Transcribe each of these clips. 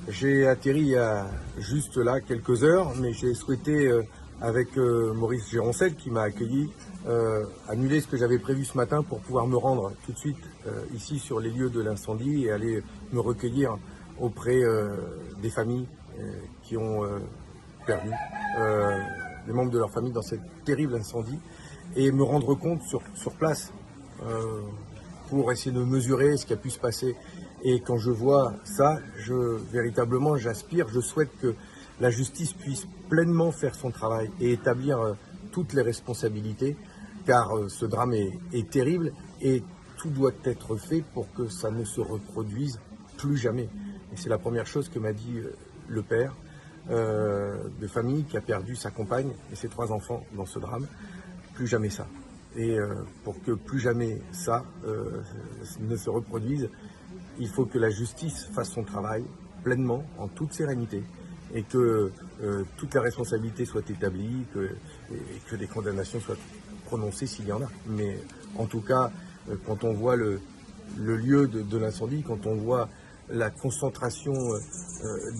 J'ai atterri il y a juste là quelques heures, mais j'ai souhaité, avec Maurice Géroncel qui m'a accueilli, annuler ce que j'avais prévu ce matin pour pouvoir me rendre tout de suite ici sur les lieux de l'incendie et aller me recueillir auprès des familles qui ont perdu les membres de leur famille dans cet terrible incendie et me rendre compte sur place pour essayer de mesurer ce qui a pu se passer. Et quand je vois ça, véritablement j'aspire, je souhaite que la justice puisse pleinement faire son travail et établir toutes les responsabilités, car ce drame est terrible et tout doit être fait pour que ça ne se reproduise plus jamais. Et c'est la première chose que m'a dit le père de famille qui a perdu sa compagne et ses 3 enfants dans ce drame. Plus jamais ça. Et pour que plus jamais ça ne se reproduise, il faut que la justice fasse son travail pleinement, en toute sérénité, et que toutes les responsabilités soient établies, et que des condamnations soient prononcées s'il y en a. Mais en tout cas, quand on voit le lieu de l'incendie, quand on voit la concentration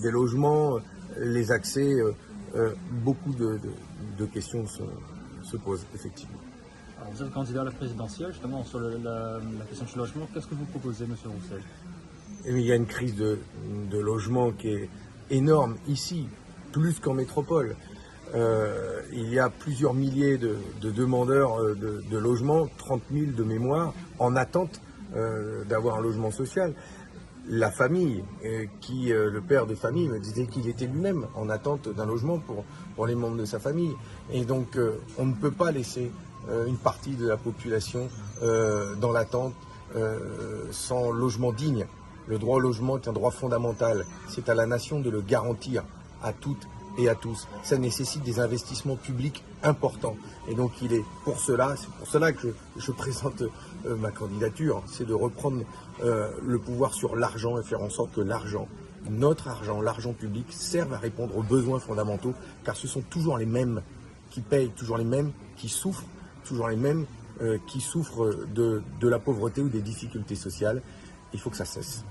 des logements, les accès, beaucoup de questions se posent effectivement. Alors vous êtes candidat à la présidentielle, justement, sur la question du logement. Qu'est-ce que vous proposez, M. Roussel? Il y a une crise de logement qui est énorme ici, plus qu'en métropole. Il y a plusieurs milliers de demandeurs de logement, 30 000 de mémoire, en attente d'avoir un logement social. La famille, le père de famille me disait qu'il était lui-même en attente d'un logement pour les membres de sa famille. Et donc on ne peut pas laisser une partie de la population dans l'attente sans logement digne. Le droit au logement est un droit fondamental. C'est à la nation de le garantir à toutes et à tous. Ça nécessite des investissements publics importants. Et donc c'est pour cela que je présente ma candidature, c'est de reprendre le pouvoir sur l'argent et faire en sorte que notre argent, l'argent public, serve à répondre aux besoins fondamentaux, car ce sont toujours les mêmes qui payent, toujours les mêmes qui souffrent, toujours les mêmes qui souffrent de la pauvreté ou des difficultés sociales. Il faut que ça cesse.